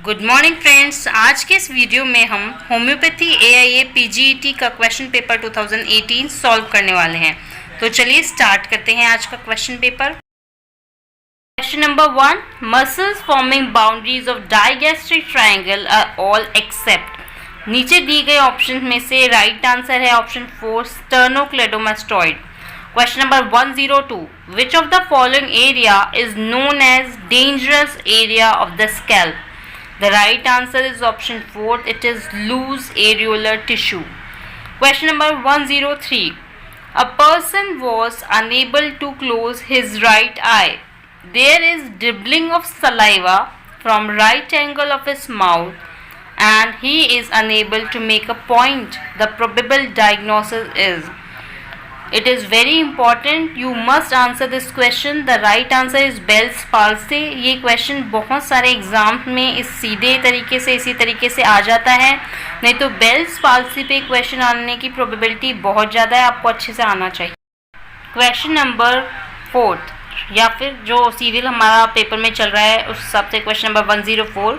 Good morning friends. आज के इस वीडियो में हम होम्योपैथी AIA PGET का क्वेश्चन पेपर 2018 सॉल्व करने वाले हैं। तो चलिए स्टार्ट करते हैं आज का question paper. Question number 1, muscles forming boundaries of digastric triangle are all except. नीचे दी गए ऑप्शन में से राइट आंसर है option 4 sternocleidomastoid. Question number 102. Which of the following area is known as dangerous area of the scalp? The right answer is option 4. It is loose areolar tissue. Question number 103. A person was unable to close his right eye. There is dribbling of saliva from right angle of his mouth and he is unable to make a point. The probable diagnosis is. It is very important. You must answer this question. The right answer is Bell's palsy. ये question बहुत सारे exam में इस सीधे तरीके से इसी तरीके से आ जाता है, नहीं तो बेल्स पाल्सी पे क्वेश्चन आने की प्रोबेबिलिटी बहुत ज़्यादा है। आपको अच्छे से आना चाहिए। क्वेश्चन नंबर 4 या फिर जो सीरियल हमारा पेपर में चल रहा है उस हिसाब से question number 104.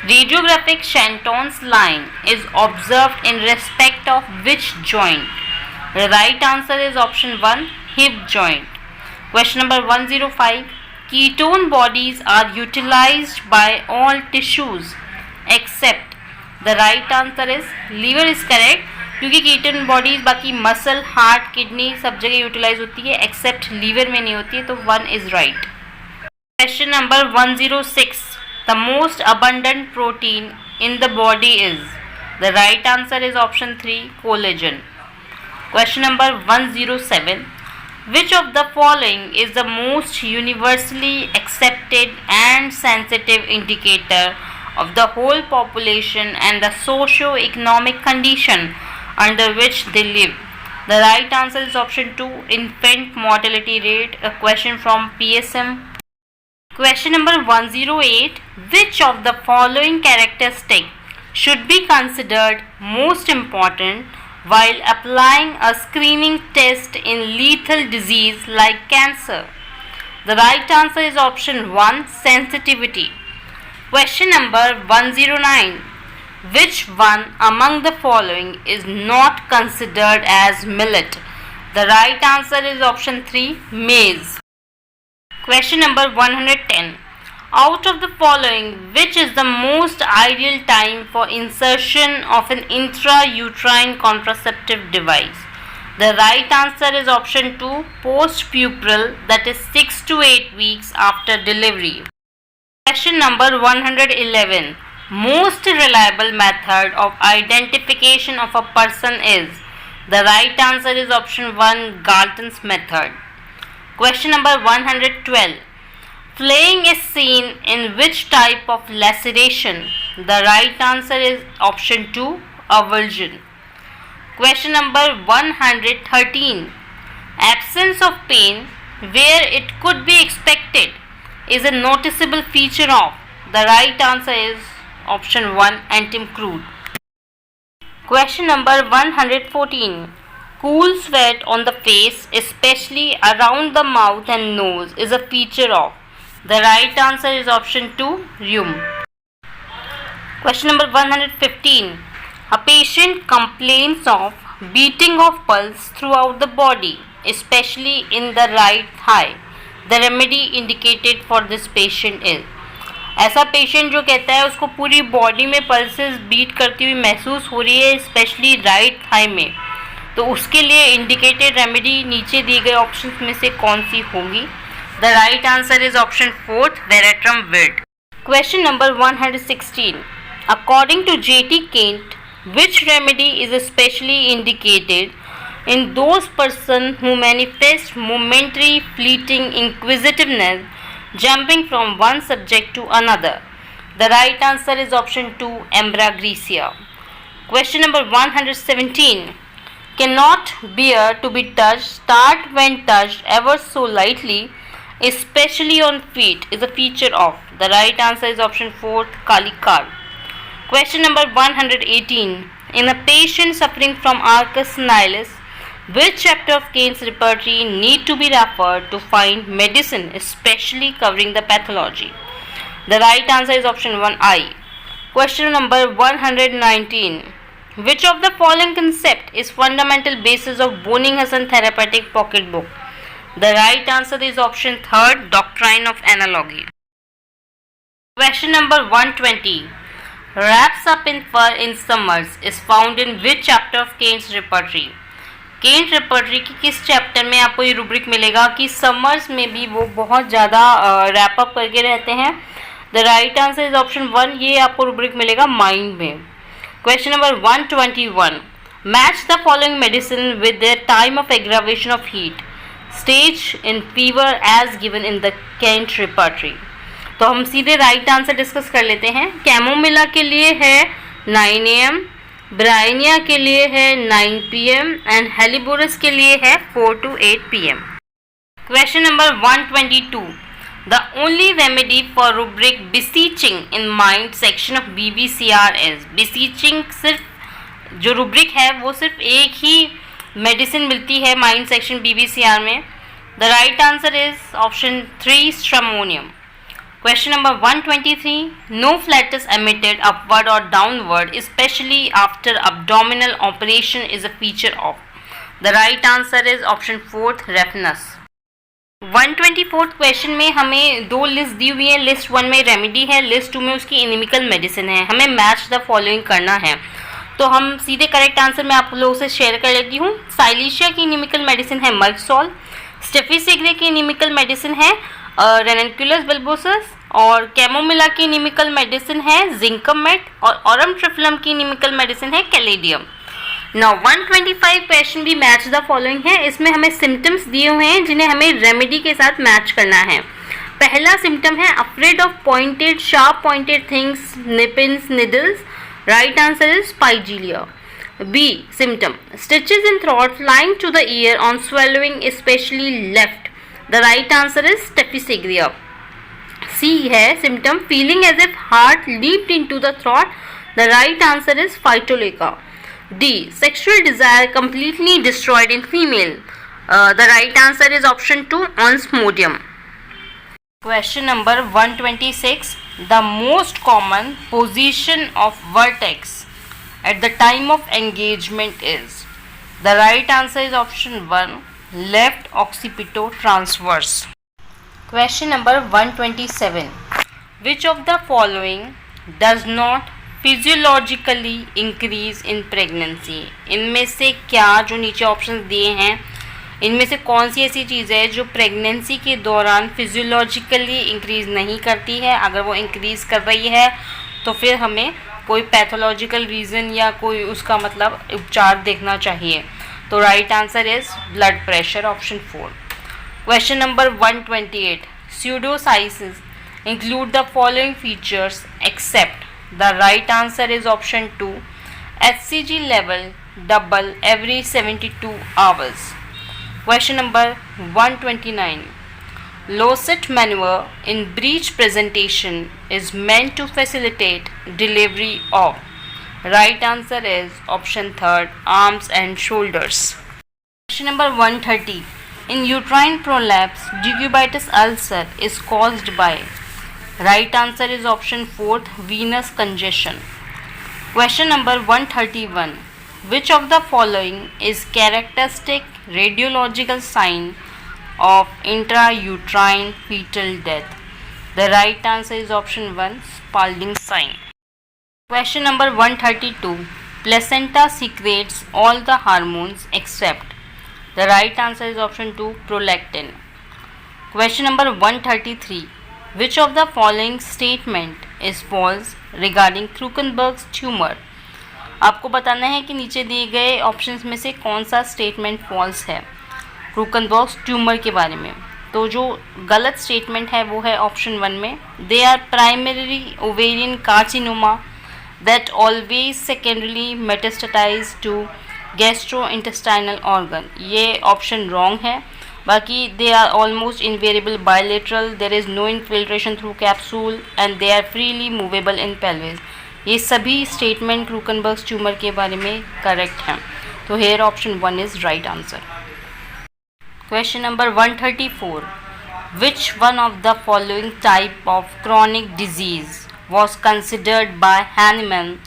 Radiographic Shenton's line is observed in respect of which joint? The right answer is option 1, hip joint. Question number 105. Ketone bodies are utilized by all tissues except. The right answer is liver is correct, क्योंकि ketone bodies बाकी muscle, heart, kidney सब जगह utilise होती है accept liver में नहीं होती है, तो 1 is right. Question number 106. The most abundant protein in the body is. The right answer is option 3, collagen. Question number 107. Which of the following is the most universally accepted and sensitive indicator of the whole population and the socio-economic condition under which they live? The right answer is option 2, infant mortality rate. A question from PSM. Question number 108. Which of the following characteristics should be considered most important while applying a screening test in lethal disease like cancer? The right answer is option 1, sensitivity. Question number 109. Which one among the following is not considered as millet? The right answer is option 3, maize. Question number 110. Out of the following, which is the most ideal time for insertion of an intrauterine contraceptive device? The right answer is option 2, post-pubertal, that is 6 to 8 weeks after delivery. Question number 111. Most reliable method of identification of a person is. The right answer is option 1, Galton's method. Question number 112. Flaying is seen in which type of laceration? The right answer is option 2, avulsion. Question number 113. Absence of pain where it could be expected is a noticeable feature of. The right answer is option 1, Antim crude. Question number 114. Cool sweat on the face, especially around the mouth and nose, is a feature of. The right answer is option 2, rheum. Question number 115. A patient complains of beating of pulse throughout the body, especially in the right thigh. The remedy indicated for this patient is. ऐसा patient जो कहता है उसको पूरी body में pulses beat करती हुई महसूस हो रही है, स्पेशली राइट थाई में, तो उसके लिए इंडिकेटेड रेमेडी नीचे दिए गए ऑप्शंस में से कौन सी होगी? The right answer is option 4, veratrum virt. Question number 116. According to J.T. Kent, which remedy is especially indicated in those persons who manifest momentary fleeting inquisitiveness, jumping from one subject to another? The right answer is option 2, embragracia. Question number 117. Cannot bear to be touched, start when touched ever so lightly, especially on feet, is a feature of. The right answer is option 4, Kalikar. Question number 118. In a patient suffering from arcus senilis, which chapter of Kane's repertory need to be referred to find medicine, especially covering the pathology? The right answer is option 1, I. Question number 119. Which of the following concept is fundamental basis of Boning-Hassan therapeutic pocketbook? The right answer is option third, doctrine of analogy. Question number 120. Wraps up in fur in summers is found in which chapter of Kane's repertory? Kent repertory की किस chapter में आपको ये rubric मिलेगा कि summers में भी वो बहुत ज़्यादा रैप अप करके रहते हैं? The right answer is option one, ये आपको रूब्रिक मिलेगा माइंड में. Question number 121. Match the following medicine with the time of aggravation of heat stage in fever as given in the Kent repertory. तो हम सीधे राइट आंसर डिस्कस कर लेते हैं. कैमोमिला के लिए है 9 AM, ब्राइनिया के लिए है 9 PM एंड हेलिबोरस के लिए है 4 to 8 PM. Question number 122. The only remedy for rubric beseeching in mind section of BBCR is. beseeching सिर्फ जो रूब्रिक है वो सिर्फ एक ही मेडिसिन मिलती है माइंड सेक्शन BBCR में. The right answer is option 3, stramonium. Question number 123. No flatus emitted upward or downward, especially after abdominal operation, is a feature of. The right answer is option 4th, refinus. 124th question में हमें दो list दी हुई है. List 1 में remedy है, list 2 में उसकी inimical medicine है. हमें मैच द फॉलोइंग करना है. तो हम सीधे करेक्ट आंसर मैं आप लोगों से शेयर कर लेती हूँ. साइलिशिया की इनिमिकल मेडिसिन है मर्कसोल. स्टेफिसेग्रे की इनिमिकल मेडिसिन है रेनकुलस बल्बोसस. और कैमोमिला की इनिमिकल मेडिसिन है जिंकमेट. और ऑरम ट्रिफलम की इनिमिकल मेडिसिन है कैलेडियम. नाउ 125 क्वेश्चन भी मैच द फॉलोइंग है. इसमें हमें सिम्टम्स दिए हुए हैं जिन्हें हमें रेमेडी के साथ मैच करना है. पहला सिम्टम है afraid of pointed sharp pointed things, निपिन्स, needles. Right answer is spigelia. B symptom stitches in throat flying to the ear on swallowing specially left. The right answer is staphisagria. C है symptom feeling as if heart leaped into the throat. The right answer is phytolacca. D sexual desire completely destroyed in female. The right answer is option 2, onosmodium. Question number 126. The most common position of vertex at the time of engagement is. The right answer is option 1, left occipito transverse. Question number 127. Which of the following does not physiologically increase in pregnancy? इनमें से क्या, जो नीचे option दिए हैं, इनमें से कौन सी ऐसी चीज़ है जो प्रेगनेंसी के दौरान फिजियोलॉजिकली इंक्रीज़ नहीं करती है? अगर वो इंक्रीज़ कर रही है तो फिर हमें कोई पैथोलॉजिकल रीज़न या कोई उसका मतलब उपचार देखना चाहिए. तो right answer is blood pressure, option 4. Question number 128. Pseudocyesis include the following features except. The right answer is option 2, HCG level double every 72 hours. Question number 129. Losset maneuver in breech presentation is meant to facilitate delivery of. Right answer is option 3, arms and shoulders. Question number 130. In uterine prolapse, decubitus ulcer is caused by. Right answer is option 4, venous congestion. Question number 131. Which of the following is characteristic radiological sign of intrauterine fetal death? The right answer is option 1, Spalding sign. Question number 132. Placenta secretes all the hormones except. The right answer is option 2, prolactin. Question number 133. Which of the following statement is false regarding Krukenberg's tumor? आपको बताना है कि नीचे दिए गए options में से कौन सा स्टेटमेंट फॉल्स है क्रूकनबर्ग्स ट्यूमर के बारे में. तो जो गलत स्टेटमेंट है वो है ऑप्शन 1 में. They are primary ovarian carcinoma that always secondarily metastasize to gastrointestinal organ. ये ऑप्शन रॉन्ग है. बाकी they are almost invariable bilateral, there is no infiltration through capsule and they are freely movable in pelvis. ये सभी statement क्रूकनबर्ग्स tumour के बारे में correct हैं. तो hair option 1 is right answer. Question number 134. Which one of the following type of chronic disease was considered by Hahnemann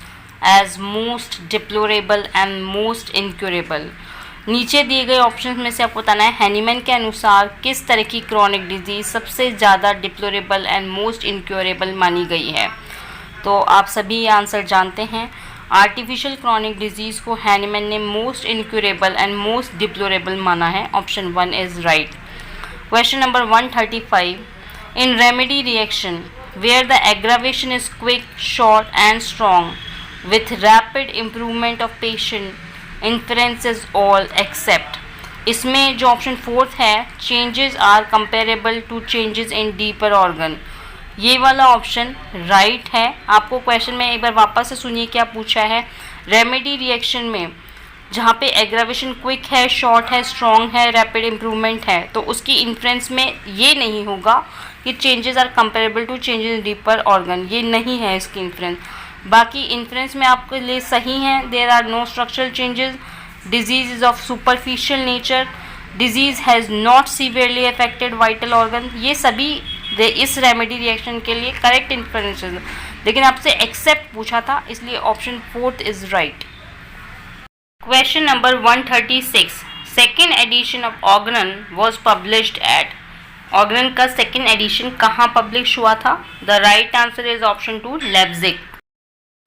as most deplorable and most incurable? नीचे दिए गए ऑप्शन में से आपको बताना है हैनीमैन के अनुसार किस तरह की क्रॉनिक डिजीज सबसे ज़्यादा डिप्लोरेबल एंड मोस्ट इनक्योरेबल मानी गई है। तो आप सभी ये आंसर जानते हैं। आर्टिफिशियल क्रॉनिक डिजीज़ को हैनीमैन ने most incurable and most deplorable माना है। Option 1 is right. Question number 135, in remedy reaction where the aggravation is quick, short and strong with rapid improvement of patient, inference is all except. इसमें जो option 4 है, changes are comparable to changes in deeper organ, ये वाला option right है। आपको question में एक बार वापस से सुनिए क्या पूछा है। रेमेडी रिएक्शन में जहाँ पे एग्रावेशन क्विक है, शॉर्ट है, स्ट्रॉन्ग है, रैपिड इम्प्रूवमेंट है, तो उसकी इन्फ्रेंस में ये नहीं होगा कि changes are comparable to changes in deeper organ, ये नहीं है इसकी इन्फ्रेंस। बाकी इन्फ्रेंस में आपके लिए सही हैं। There are no structural changes, disease is of superficial nature, disease has not severely affected vital organ, ये सभी इस रेमेडी रिएक्शन के लिए करेक्ट इन्फ्रेंसेस। लेकिन आपसे एक्सेप्ट पूछा था, इसलिए option 4 is right. Question number 136, second edition of Organon was published at. Organon का सेकेंड एडिशन कहाँ पब्लिश हुआ था? The right answer is option 2, Leipzig.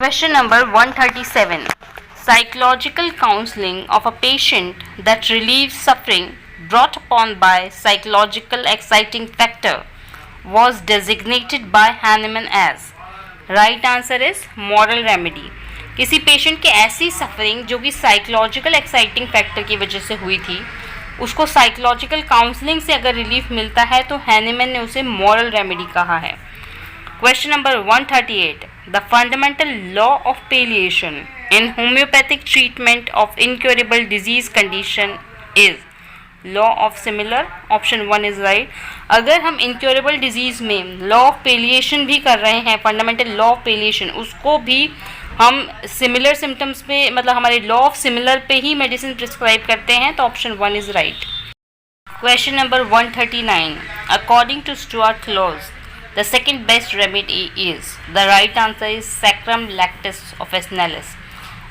Question number 137, psychological counseling of a patient that relieves suffering brought upon by psychological exciting factor was designated by Hahnemann as. Right answer is moral remedy. किसी patient की ऐसी suffering जो कि psychological exciting factor की वजह से हुई थी, उसको साइकोलॉजिकल काउंसलिंग से अगर रिलीफ मिलता है तो हैनीमैन ने उसे मॉरल रेमेडी कहा है। Question number 138, the fundamental law of palliation in homeopathic treatment of incurable disease condition is law of similar. Option 1 is right. अगर हम इनक्योरेबल डिजीज में लॉ ऑफ पेलिएशन भी कर रहे हैं, फंडामेंटल लॉ ऑफ पेलिएशन, उसको भी हम सिमिलर सिम्टम्स पे, मतलब हमारे लॉ ऑफ सिमिलर पे ही मेडिसिन प्रिस्क्राइब करते हैं, तो option 1 is right. Question number 139, according to Stuart Close the second best remedy is. The right answer is saccharum lactis officinalis.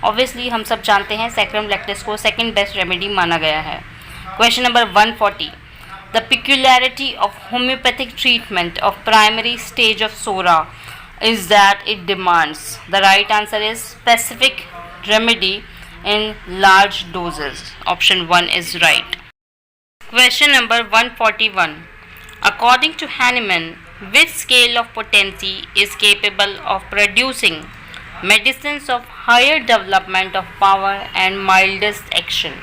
Obviously हम सब जानते हैं सैक्रम लैक्टिस को सेकेंड बेस्ट रेमेडी माना गया है। Question number 140, the peculiarity of homeopathic treatment of primary stage of psora is that it demands. The right answer is specific remedy in large doses. Option 1 is right. Question number 141. According to Hahnemann, which scale of potency is capable of producing medicines of higher development of power and mildest action?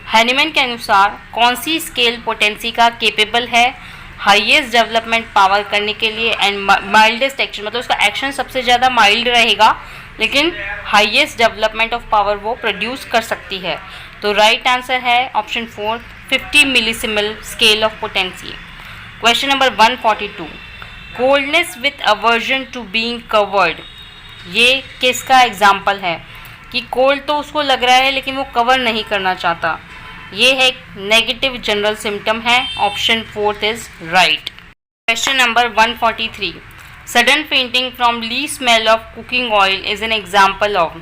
Hahnemann के अनुसार कौन सी scale potency का capable है highest development power करने के लिए and mildest action, मतलब उसका एक्शन सबसे ज़्यादा माइल्ड रहेगा लेकिन हाईएस्ट डेवलपमेंट ऑफ पावर वो प्रोड्यूस कर सकती है। तो राइट आंसर है option 4, 50 millesimal scale of potency. Question number 142, coldness with aversion to being covered, ये किसका एग्जाम्पल है कि कोल्ड तो उसको लग रहा है लेकिन वो कवर नहीं करना चाहता, ये है एक नेगेटिव जनरल सिम्टम है। Option 4 is right. Question number 143, sudden fainting from ली smell of cooking oil is an example of.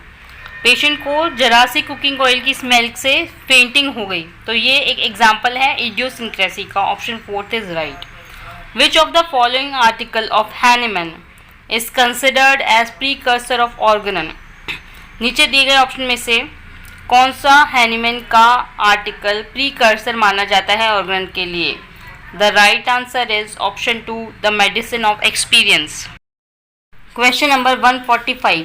Patient को जरा सी कुकिंग ऑयल की स्मेल से फेंटिंग हो गई, तो ये एक एग्जाम्पल है इडियोसिंक्रेसी का। Option 4 is right. Which of the following article of Hahnemann is considered as precursor of Organon. नीचे दिए गए ऑप्शन में से कौन सा हैनीमैन का आर्टिकल प्रीकर्सर माना जाता है ऑर्गन के लिए? The right answer is option 2, the medicine of experience. Question number 145,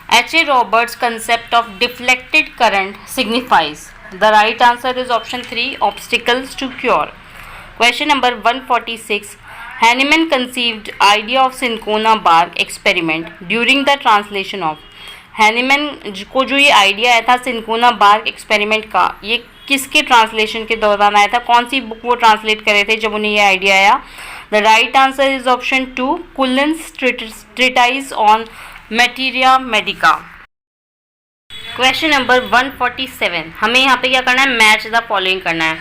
H.A. Roberts' concept of deflected current signifies. The right answer is option 3, obstacles to cure. Question number 146, Hahnemann conceived idea of Cinchona bark experiment during the translation of. Hahnemann को जो ये idea आया था cinchona bark experiment का, ये किसके translation के दौरान आया था? कौन सी बुक वो ट्रांसलेट कर रहे थे जब उन्हें ये आइडिया आया? The right answer is option 2, Cullen's treatise on materia medica. Question number 147, हमें यहाँ पे क्या करना है? मैच द फॉलोइंग करना है।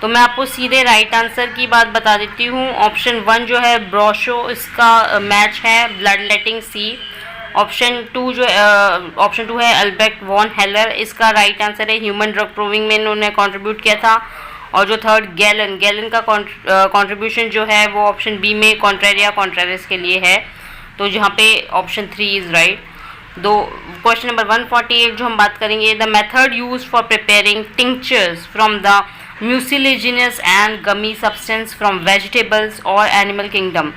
तो मैं आपको सीधे राइट आंसर की बात बता देती हूँ। ऑप्शन 1 जो है ब्रोशो, इसका मैच है ब्लड लेटिंग सी। ऑप्शन 2 है अल्ब्रेक्ट वॉन हेलर, इसका राइट आंसर है ह्यूमन ड्रग प्रूविंग में इन्होंने कंट्रीब्यूट किया था। और जो थर्ड गैलन का कंट्रीब्यूशन जो है वो ऑप्शन बी में कॉन्ट्रेरिया कॉन्ट्रेरिस के लिए है। तो जहाँ पे option 3 is right. Question number 148 जो हम बात करेंगे, the method use for preparing tinctures from the mucilaginous and gummy substance from vegetables और एनिमल किंगडम।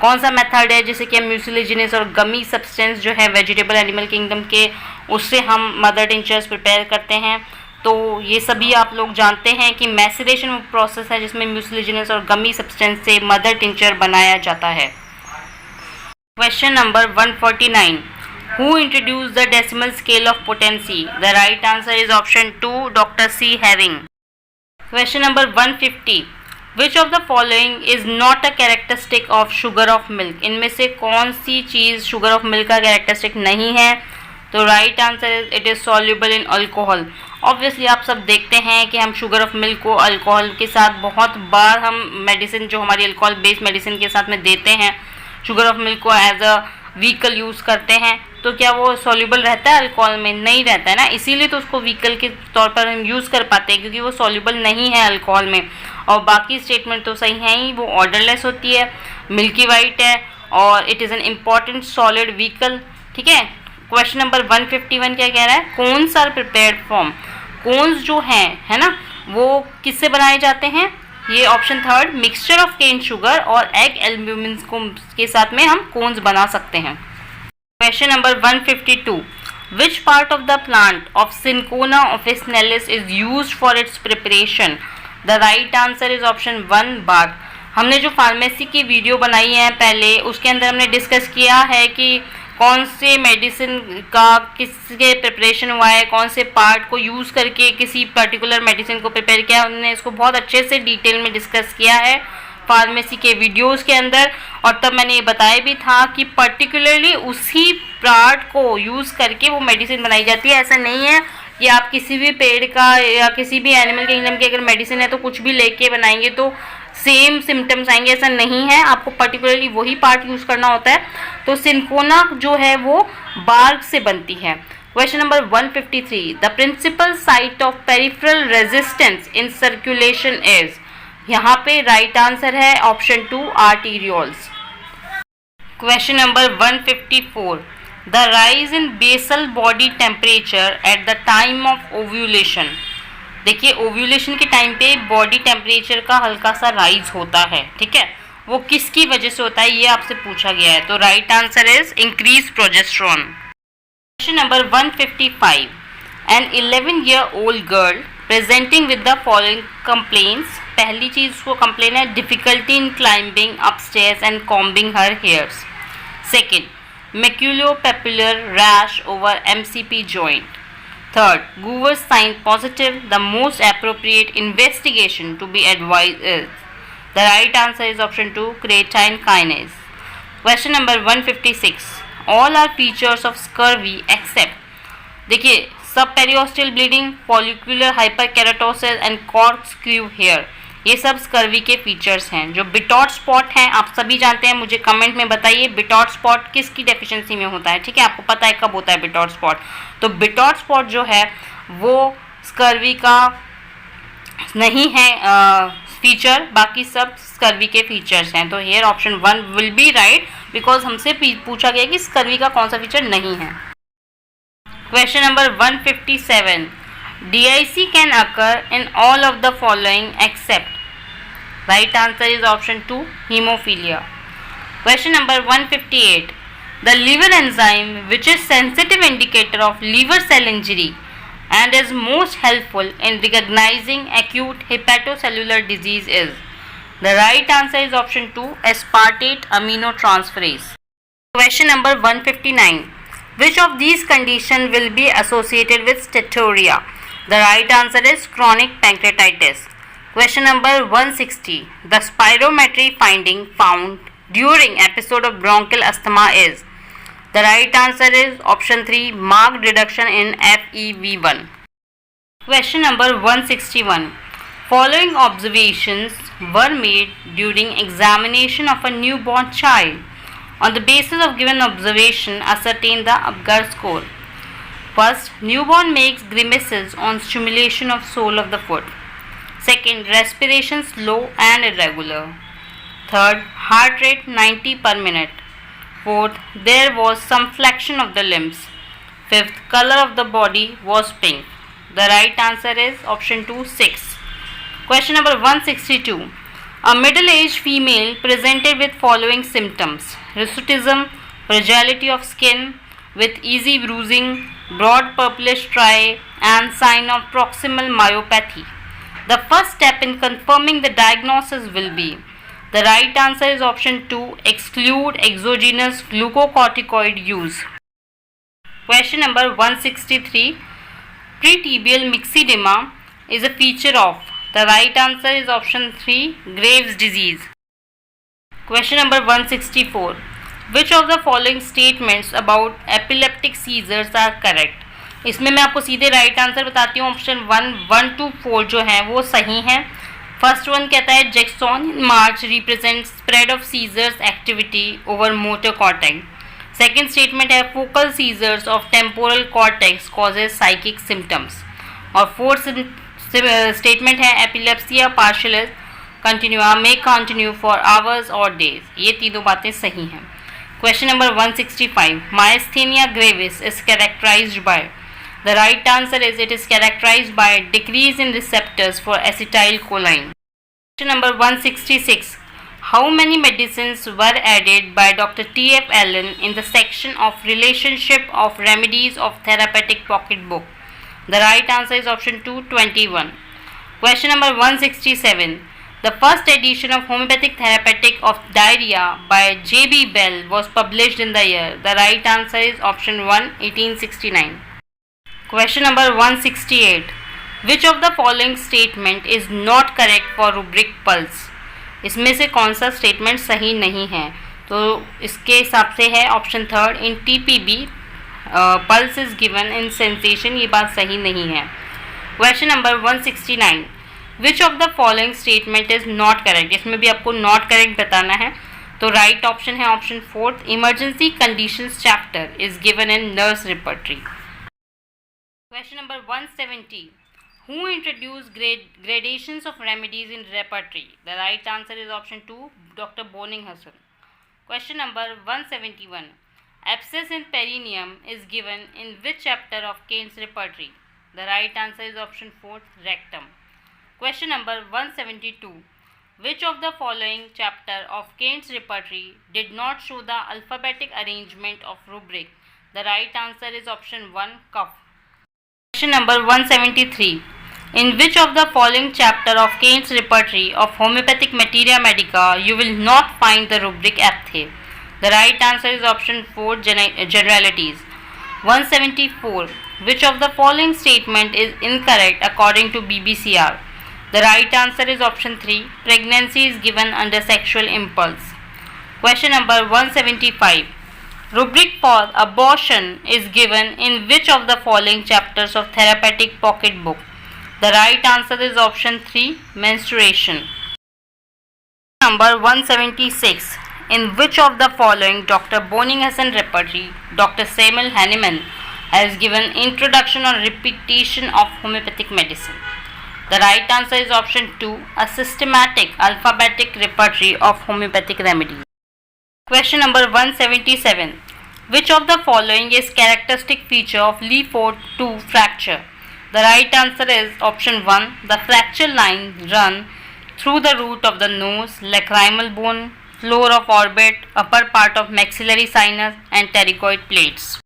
कौन सा मेथड है जिससे कि हम म्यूसिलेजिनस और गमी सब्सटेंस जो है वेजिटेबल एनिमल किंगडम के, उससे हम मदर टिंचर्स प्रिपेयर करते हैं। तो ये सभी आप लोग जानते हैं कि मैसरेशन प्रोसेस है जिसमें म्यूसिलेजिनस और गमी सब्सटेंस से मदर टिंचर बनाया जाता है। Question number 149, who introduce the decimal scale of potency? The right answer is option 2 doctor C Hering. Question number 150, which of the following is not a characteristic of sugar of milk? इनमें से कौन सी चीज़ sugar of milk का characteristic नहीं है? तो right answer is it is soluble in alcohol. Obviously आप सब देखते हैं कि हम शुगर ऑफ मिल्क को अल्कोहल के साथ बहुत बार हम मेडिसिन जो हमारी अल्कोहल बेस्ड मेडिसिन के साथ में देते हैं, शुगर ऑफ मिल्क को एज अ व्हीकल यूज़ करते हैं। तो क्या वो सॉल्युबल रहता है अल्कोहल में? नहीं रहता है ना, इसीलिए तो उसको व्हीकल के तौर पर हम यूज़ कर पाते हैं क्योंकि वो सॉल्युबल नहीं है अल्कोहल में। और बाकी स्टेटमेंट तो सही है ही, वो ऑर्डरलेस होती है, मिल्की वाइट है और it is an important solid vehicle. ठीक है। क्वेश्चन नंबर 151 क्या कह रहा है? Cones are prepared from. Cones जो हैं है ना, वो किससे बनाए जाते हैं? ये option 3 mixture of cane sugar और एग एल्ब्यूमिन के साथ में हम कोन्स बना सकते हैं। Question number 152, which part of the plant of cinchona officinalis is used for its preparation? The right answer is option 1 bark. हमने जो फार्मेसी की वीडियो बनाई है पहले, उसके अंदर हमने डिस्कस किया है कि कौन से मेडिसिन का किसके प्रिपरेशन हुआ है, कौन से पार्ट को यूज़ करके किसी पर्टिकुलर मेडिसिन को प्रिपेयर किया है। हमने इसको बहुत अच्छे से डिटेल में डिस्कस किया है फार्मेसी के वीडियोस के अंदर। और तब मैंने ये बताया भी था कि पर्टिकुलरली उसी पार्ट को यूज़ करके वो मेडिसिन बनाई जाती है। ऐसा नहीं है कि आप किसी भी पेड़ का या किसी भी एनिमल किंगडम की अगर मेडिसिन है तो कुछ भी लेके बनाएंगे तो सेम सिम्टम्स आएंगे, ऐसा नहीं है। आपको पर्टिकुलरली वही पार्ट यूज़ करना होता है। तो सिंकोना जो है वो बार्क से बनती है। Question number 153, the principal site of peripheral resistance in circulation is. यहाँ पे राइट आंसर है option 2 arterioles. Question number 154, the rise in basal body temperature at the time of ovulation. देखिए ओव्यूलेशन के टाइम पे body temperature का हल्का सा rise होता है, ठीक है, वो किसकी वजह से होता है ये आपसे पूछा गया है। तो right answer is increase progesterone. Question number 155, an 11-year-old girl presenting with the following complaints. पहली चीज उसको कंप्लेन है difficulty in climbing upstairs and combing her hairs. Second, maculopapular rash over MCP joint. Third, Goover's sign positive. The most appropriate investigation to be advised is. The right answer is option 2 creatine kinase. Question number 156. All are features of scurvy except. देखिए सब periosteal bleeding, follicular hyperkeratosis and corkscrew hair, ये सब scurvy के features हैं। जो Bitot spot हैं आप सभी जानते हैं, मुझे कमेंट में बताइए बिटॉट स्पॉट किसकी डेफिशिएंसी में होता है। ठीक है, आपको पता है कब होता है बिटॉट स्पॉट। तो बिटॉट स्पॉट जो है वो स्कर्वी का नहीं है फीचर, बाकी सब स्कर्वी के फीचर्स हैं। तो hair option 1 will be right because हमसे पूछा गया कि स्कर्वी का कौन सा फीचर नहीं है। Question number 157, DIC can occur in all of the following except. Right answer is option 2 hemophilia. Question number 158, the liver enzyme which is sensitive indicator of liver cell injury and is most helpful in recognizing acute hepatocellular disease is. The right answer is option 2 aspartate aminotransferase. Question number 159, which of these conditions will be associated with steatorrhea? The right answer is chronic pancreatitis. Question number 160, the spirometry finding found during episode of bronchial asthma is. The right answer is option 3 marked reduction in FEV1. Question number 161, following observations were made during examination of a newborn child. On the basis of given observation, ascertain the Apgar score. First, newborn makes grimaces on stimulation of sole of the foot. Second, respiration slow and irregular. Third, heart rate 90 per minute. Fourth, there was some flexion of the limbs. Fifth, color of the body was pink. The right answer is option 2, 6. Question number 162. A middle-aged female presented with following symptoms: hirsutism, fragility of skin with easy bruising, broad purplish striae, and sign of proximal myopathy. The first step in confirming the diagnosis will be. The right answer is option 2, exclude exogenous glucocorticoid use. Question number 163. Pretibial myxedema is a feature of. The right answer is option 3, Graves' disease. Question number 164. Which of the following statements about epileptic seizures are correct? इसमें मैं आपको सीधे right answer बताती हूँ. Option 1, 1 to 4 जो हैं वो सही हैं. फर्स्ट वन कहता है Jacksonian march represent spread of seizures activity over motor cortex. Second statement है focal seizures of temporal cortex causes psychic symptoms. और फोर्थ स्टेटमेंट है epilepsia partialis continua may continue for hours और days. ये तीनों बातें सही हैं. Question number 165. Myasthenia gravis is characterized by. The right answer is it is characterized by decrease in receptors for acetylcholine. Question number 166. How many medicines were added by Dr. T.F. Allen in the section of relationship of remedies of therapeutic pocketbook? The right answer is option 2, 21. Question number 167. The first edition of homeopathic therapeutic of diarrhea by J.B. Bell was published in the year. The right answer is option 1, 1869. Question number 168. Which of the following statement is not correct for rubric pulse? इसमें से कौन सा statement सही नहीं है? तो इसके हिसाब से है option 3, in TPB pulse is given in sensation. ये बात सही नहीं है. Question number 169. Which of the following statement is not correct? इसमें भी आपको नॉट करेक्ट बताना है. तो राइट ऑप्शन है option 4, emergency conditions chapter is given in nurse repertory. Question number 170. Who introduced gradations of remedies in repertory? The right answer is option 2, Dr. Bonninghausen. Question number 171. Abscess in perineum is given in which chapter of Kane's repertory? The right answer is option 4, rectum. Question number 172. Which of the following chapter of Kane's repertory did not show the alphabetic arrangement of rubric? The right answer is option 1, cough. Question number 173. In which of the following chapter of Kane's repertory of homeopathic materia medica you will not find the rubric apthe? The right answer is option 4, generalities. 174. Which of the following statement is incorrect according to BBCR? The right answer is option 3, pregnancy is given under sexual impulse. Question number 175. Rubric for abortion is given in which of the following chapters of therapeutic pocketbook? The right answer is option 3, menstruation. Number 176. In which of the following Dr. Bonninghausen repertory, Dr. Samuel Hahnemann has given introduction or repetition of homeopathic medicine? The right answer is option 2, a systematic alphabetic repertory of homeopathic remedies. Question number 177. Which of the following is characteristic feature of Lefort 2 fracture? The right answer is option 1. The fracture lines run through the root of the nose, lacrimal bone, floor of orbit, upper part of maxillary sinus and pterygoid plates.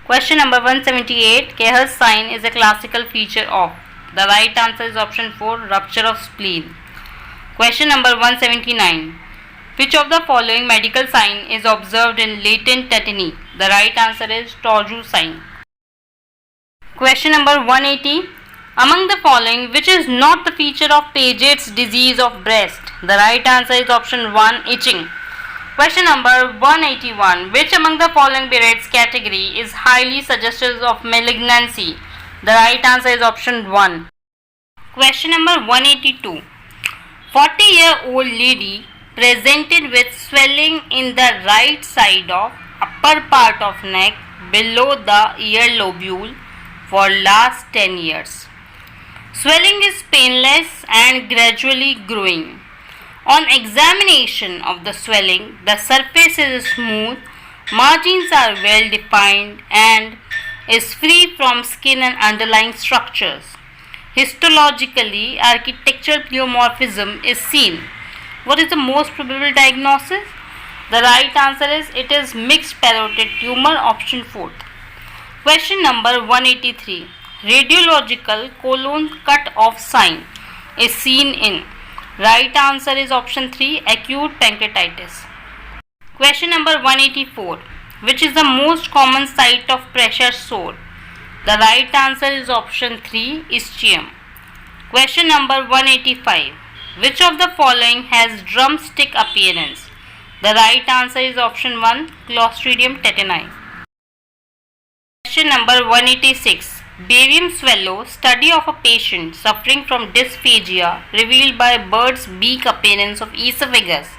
Question number 178. Kehr's sign is a classical feature of. The right answer is option 4. Rupture of spleen. Question number 179. Which of the following medical sign is observed in latent tetany? The right answer is Torju sign. Question number 180. Among the following, which is not the feature of Paget's disease of breast? The right answer is option 1, itching. Question number 181. Which among the following Barrett's category is highly suggestive of malignancy? The right answer is option 1. Question number 182. 40-year-old lady presented with swelling in the right side of upper part of neck below the ear lobule for last 10 years. Swelling is painless and gradually growing. On examination of the swelling, the surface is smooth, margins are well defined and is free from skin and underlying structures. Histologically, architectural pleomorphism is seen. What is the most probable diagnosis? The right answer is it is mixed parotid tumor, option 4th. Question number 183. Radiological colon cut off sign is seen in. Right answer is option 3, acute pancreatitis. Question number 184. Which is the most common site of pressure sore? The right answer is option 3, ischium. Question number 185. Which of the following has drumstick appearance? The right answer is option 1, Clostridium tetani. Question number 186. Barium swallow study of a patient suffering from dysphagia revealed by bird's beak appearance of esophagus.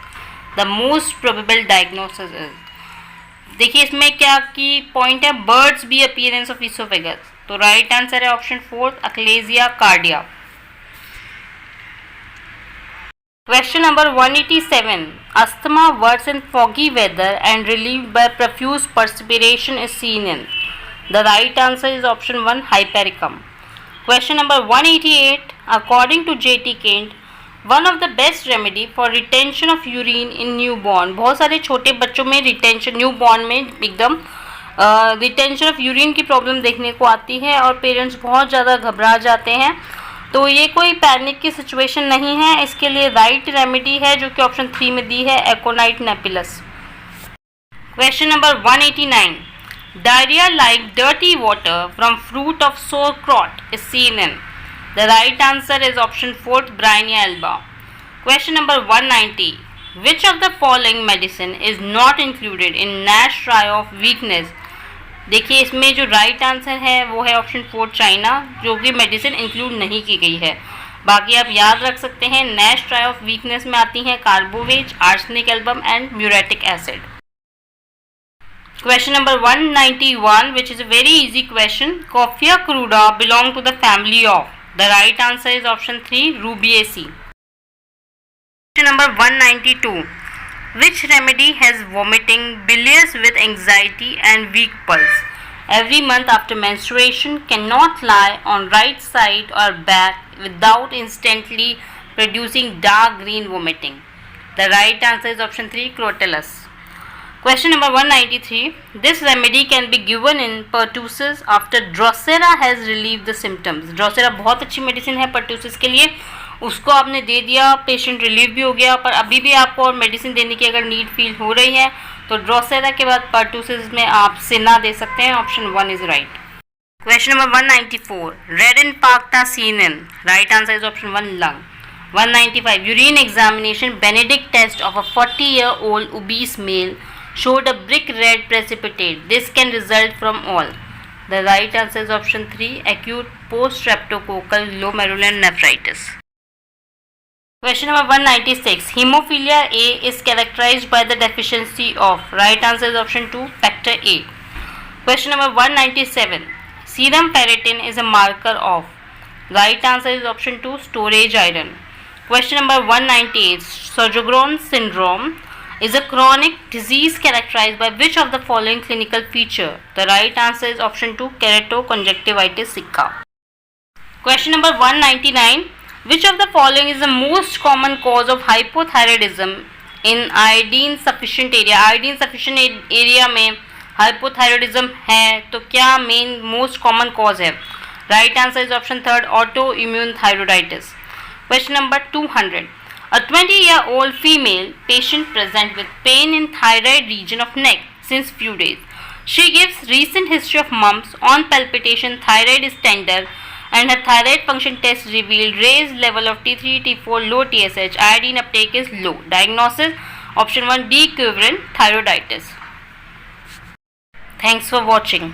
The most probable diagnosis is. देखिए इसमें क्या की point है, bird's beak appearance of oesophagus, तो right answer है option 4, achalasia cardia. Question number 187. Asthma works in foggy weather and relieved by profuse perspiration is seen in. The right answer is option 1, hypericum. Question number 188. According to J.T. Kent, one of the best remedy for retention of urine in newborn. बहुत सारे छोटे बच्चों में retention, newborn में एकदम retention of urine की problem देखने को आती है और पेरेंट्स बहुत ज़्यादा घबरा जाते हैं. तो ये कोई पैनिक की सिचुएशन नहीं है. इसके लिए राइट रेमेडी है जो कि ऑप्शन 3 में दी है, aconite napellus. Question number 189. Diarrhoea like dirty water from fruit of sauerkraut is seen in. The right answer is option 4, Bryennia alba. Question number 190. Which of the following medicine is not included in NASH trial of weakness? देखिए इसमें जो right answer है वो है option 4, China, जो कि medicine include नहीं की गई है. बाकी आप याद रख सकते हैं, नैश ट्राई ऑफ वीकनेस में आती हैं carbo veg, arsenic album and muriatic acid. Question number 191, which is a very easy question. Coffea cruda belong to the family of. The right answer is option 3, Rubiaceae. Question number 192. Which remedy has vomiting, bilious with anxiety and weak pulse? Every month after menstruation, cannot lie on right side or back without instantly producing dark green vomiting. The right answer is option 3, Crotalus. Question number 193. This remedy can be given in pertussis after Drosera has relieved the symptoms. Drosera बहुत अच्छी medicine है pertussis के लिए, उसको आपने दे दिया, patient relieve भी हो गया, पर अभी भी आपको और मेडिसिन देने की अगर नीड फील हो रही है तो ड्रोसेरा के बाद pertussis में आप सिना दे सकते हैं, option 1 is right. Question number 194. Red infarcta seen in. Right answer is option 1, lung. 195. Urine examination Benedict test of a 40-year-old obese male showed a brick red precipitate. This can result from all. The right answer is option 3, acute post-streptococcal glomerulonephritis. Question number 196. Hemophilia A is characterized by the deficiency of. Right answer is option 2, factor A. Question number 197. Serum ferritin is a marker of. Right answer is option 2, storage iron. Question number 198. Sjögren's syndrome is a chronic disease characterized by which of the following clinical feature? The right answer is option 2, keratoconjunctivitis sicca. Question number 199. Which of the following is the most common cause of hypothyroidism in iodine sufficient area? Iodine sufficient area में hypothyroidism है तो क्या main most common cause है? Right answer is option 3, autoimmune thyroiditis. Question number 200. A 20-year-old female patient present with pain in thyroid region of neck since few days. She gives recent history of mumps. On palpitation, thyroid is tender and her thyroid function test revealed raised level of T3, T4, low TSH. Iodine uptake is low. Diagnosis option 1, dequevrine thyroiditis. Thanks for watching.